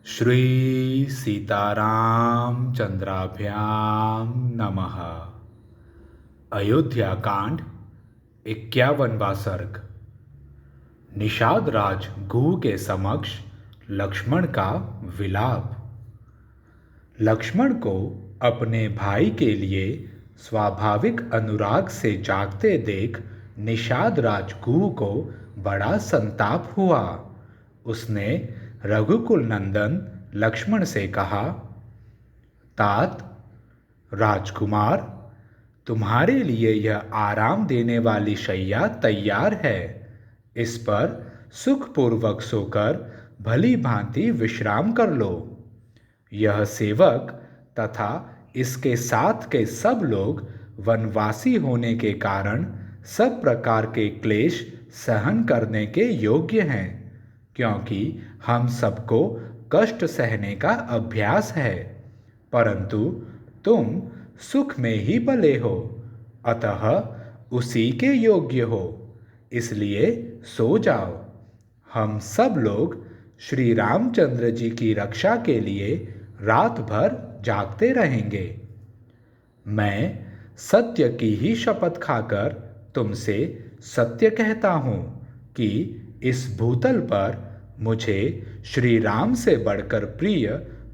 श्री सीताराम चंद्राभ्याम नमः। अयोध्या कांड 51वां सर्ग। निषाद राज गुह के समक्ष लक्ष्मण का विलाप। लक्ष्मण को अपने भाई के लिए स्वाभाविक अनुराग से जागते देख निषाद राज गुह को बड़ा संताप हुआ। उसने रघुकुल नंदन लक्ष्मण से कहा, तात, राजकुमार, तुम्हारे लिए यह आराम देने वाली शैया तैयार है। इस पर सुखपूर्वक सोकर भली भांति विश्राम कर लो। यह सेवक तथा इसके साथ के सब लोग वनवासी होने के कारण सब प्रकार के क्लेश सहन करने के योग्य हैं, क्योंकि हम सबको कष्ट सहने का अभ्यास है। परंतु तुम सुख में ही पले हो, अतः उसी के योग्य हो, इसलिए सो जाओ। हम सब लोग श्री रामचंद्र जी की रक्षा के लिए रात भर जागते रहेंगे। मैं सत्य की ही शपथ खाकर तुमसे सत्य कहता हूँ कि इस भूतल पर मुझे श्री राम से बढ़कर प्रिय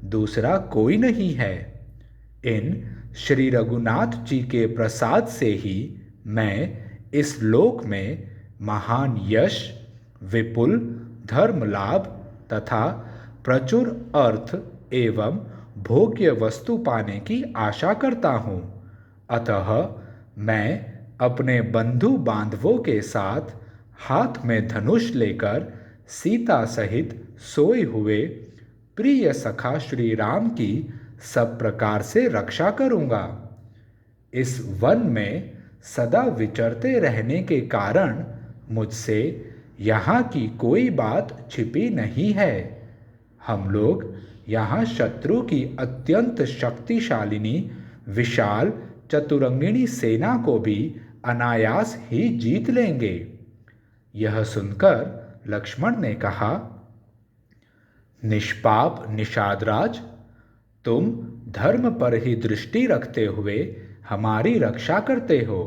दूसरा कोई नहीं है। इन श्री रघुनाथ जी के प्रसाद से ही मैं इस लोक में महान यश, विपुल धर्म लाभ तथा प्रचुर अर्थ एवं भोग्य वस्तु पाने की आशा करता हूँ। अतः मैं अपने बंधु बांधवों के साथ हाथ में धनुष लेकर सीता सहित सोए हुए प्रिय सखा श्री राम की सब प्रकार से रक्षा करूँगा। इस वन में सदा विचरते रहने के कारण मुझसे यहाँ की कोई बात छिपी नहीं है। हम लोग यहाँ शत्रु की अत्यंत शक्तिशालिनी विशाल चतुरंगिणी सेना को भी अनायास ही जीत लेंगे। यह सुनकर लक्ष्मण ने कहा, निष्पाप निषादराज, तुम धर्म पर ही दृष्टि रखते हुए हमारी रक्षा करते हो,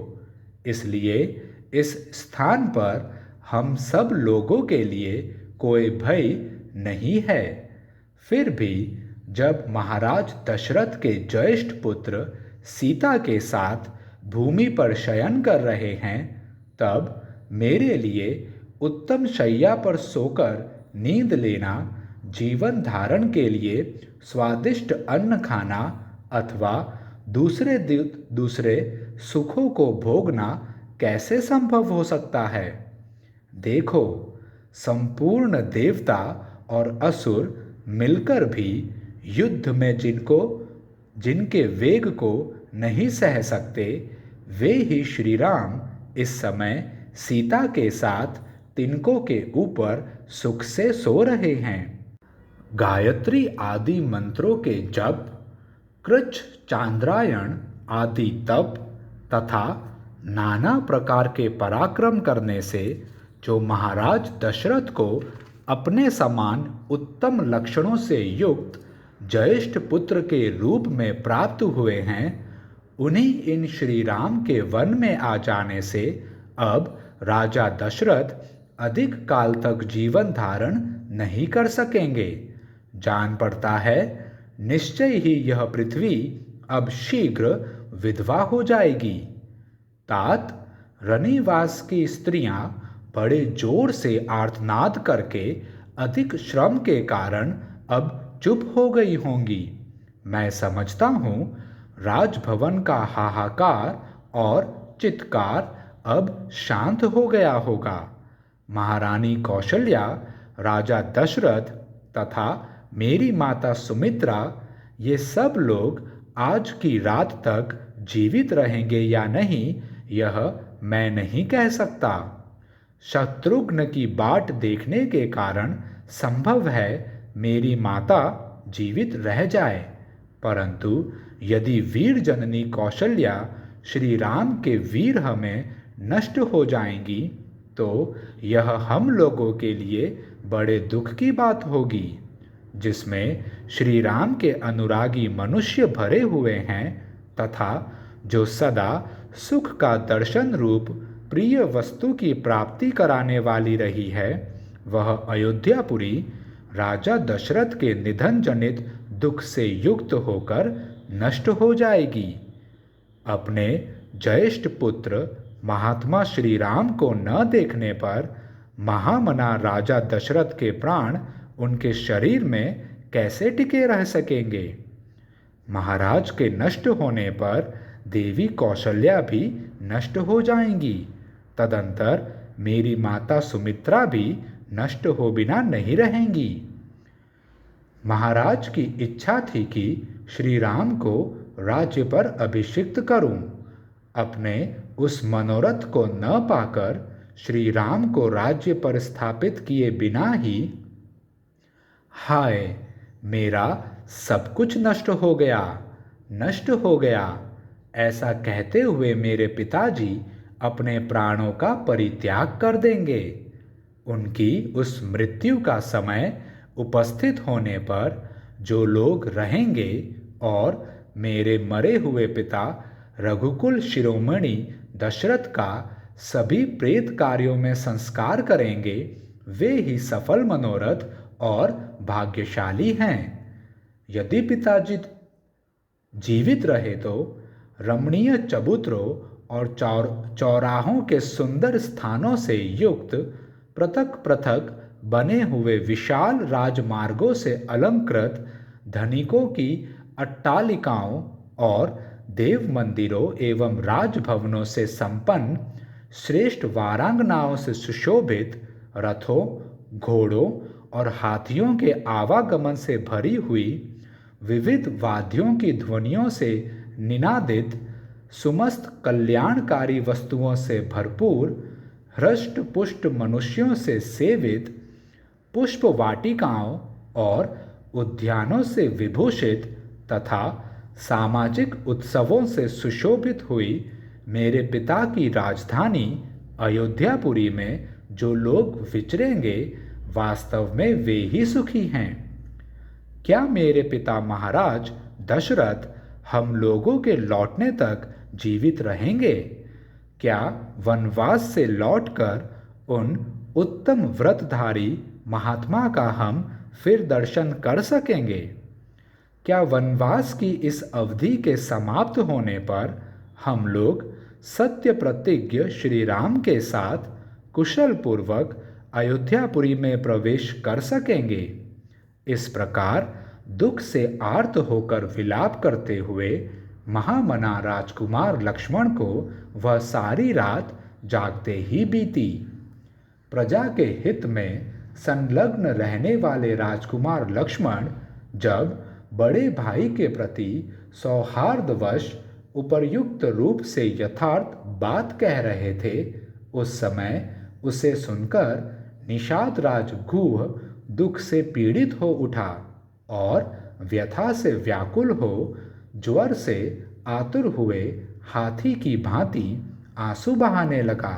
इसलिए इस स्थान पर हम सब लोगों के लिए कोई भय नहीं है। फिर भी जब महाराज दशरथ के ज्येष्ठ पुत्र सीता के साथ भूमि पर शयन कर रहे हैं, तब मेरे लिए उत्तम शैया पर सोकर नींद लेना, जीवन धारण के लिए स्वादिष्ट अन्न खाना अथवा दूसरे सुखों को भोगना कैसे संभव हो सकता है। देखो, संपूर्ण देवता और असुर मिलकर भी युद्ध में जिनके वेग को नहीं सह सकते, वे ही श्री राम इस समय सीता के साथ तिनकों के ऊपर सुख से सो रहे हैं। गायत्री आदि मंत्रों के जप, कृच्छ चांद्रायण आदि तप तथा नाना प्रकार के पराक्रम करने से जो महाराज दशरथ को अपने समान उत्तम लक्षणों से युक्त ज्येष्ठ पुत्र के रूप में प्राप्त हुए हैं, उन्हीं इन श्री राम के वन में आ जाने से अब राजा दशरथ अधिक काल तक जीवन धारण नहीं कर सकेंगे। जान पड़ता है निश्चय ही यह पृथ्वी अब शीघ्र विधवा हो जाएगी। तात, रनिवास की स्त्रियां बड़े जोर से आर्तनाद करके अधिक श्रम के कारण अब चुप हो गई होंगी। मैं समझता हूँ राजभवन का हाहाकार और चित्कार अब शांत हो गया होगा। महारानी कौशल्या, राजा दशरथ तथा मेरी माता सुमित्रा, ये सब लोग आज की रात तक जीवित रहेंगे या नहीं, यह मैं नहीं कह सकता। शत्रुघ्न की बाट देखने के कारण संभव है मेरी माता जीवित रह जाए, परंतु यदि वीर जननी कौशल्या श्री राम के वीर हमें नष्ट हो जाएंगी, तो यह हम लोगों के लिए बड़े दुख की बात होगी। जिसमें श्री राम के अनुरागी मनुष्य भरे हुए हैं तथा जो सदा सुख का दर्शन रूप प्रिय वस्तु की प्राप्ति कराने वाली रही है, वह अयोध्यापुरी राजा दशरथ के निधन जनित दुख से युक्त होकर नष्ट हो जाएगी। अपने ज्येष्ठ पुत्र महात्मा श्री राम को न देखने पर महामना राजा दशरथ के प्राण उनके शरीर में कैसे टिके रह सकेंगे। महाराज के नष्ट होने पर देवी कौशल्या भी नष्ट हो जाएंगी। तदंतर मेरी माता सुमित्रा भी नष्ट हो बिना नहीं रहेंगी। महाराज की इच्छा थी कि श्री राम को राज्य पर अभिषिक्त करूं। अपने उस मनोरथ को न पाकर श्री राम को राज्य पर स्थापित किए बिना ही हाय, मेरा सब कुछ नष्ट हो गया, नष्ट हो गया, ऐसा कहते हुए मेरे पिताजी अपने प्राणों का परित्याग कर देंगे। उनकी उस मृत्यु का समय उपस्थित होने पर जो लोग रहेंगे और मेरे मरे हुए पिता रघुकुल शिरोमणि दशरथ का सभी प्रेत कार्यों में संस्कार करेंगे, वे ही सफल मनोरथ और भाग्यशाली हैं। यदि पिताजी जीवित रहे तो रमणीय चबूतरों और चौराहों के सुंदर स्थानों से युक्त पृथक पृथक बने हुए विशाल राजमार्गों से अलंकृत धनिकों की अट्टालिकाओं और देव मंदिरों एवं राजभवनों से संपन्न श्रेष्ठ वारांगनाओं से सुशोभित रथों, घोड़ों और हाथियों के आवागमन से भरी हुई विविध वाद्यों की ध्वनियों से निनादित सुमस्त कल्याणकारी वस्तुओं से भरपूर हृष्ट पुष्ट मनुष्यों से सेवित पुष्प वाटिकाओं और उद्यानों से विभूषित तथा सामाजिक उत्सवों से सुशोभित हुई मेरे पिता की राजधानी अयोध्यापुरी में जो लोग विचरेंगे, वास्तव में वे ही सुखी हैं। क्या मेरे पिता महाराज दशरथ हम लोगों के लौटने तक जीवित रहेंगे? क्या वनवास से लौटकर उन उत्तम व्रतधारी महात्मा का हम फिर दर्शन कर सकेंगे? क्या वनवास की इस अवधि के समाप्त होने पर हम लोग सत्य प्रतिज्ञ श्री राम के साथ कुशल पूर्वक अयोध्यापुरी में प्रवेश कर सकेंगे? इस प्रकार दुख से आर्त होकर विलाप करते हुए महामना राजकुमार लक्ष्मण को वह सारी रात जागते ही बीती। प्रजा के हित में संलग्न रहने वाले राजकुमार लक्ष्मण जब बड़े भाई के प्रति सौहार्दवश उपर्युक्त रूप से यथार्थ बात कह रहे थे, उस समय उसे सुनकर निषाद राज गुह दुख से पीड़ित हो उठा और व्यथा से व्याकुल हो ज्वर से आतुर हुए हाथी की भांति आंसू बहाने लगा।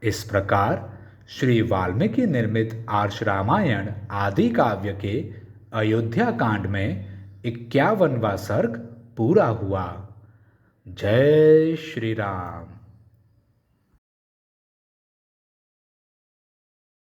इस प्रकार श्री वाल्मीकि निर्मित आर्ष रामायण आदि काव्य के अयोध्या कांड में 51वां सर्ग पूरा हुआ। जय श्री राम।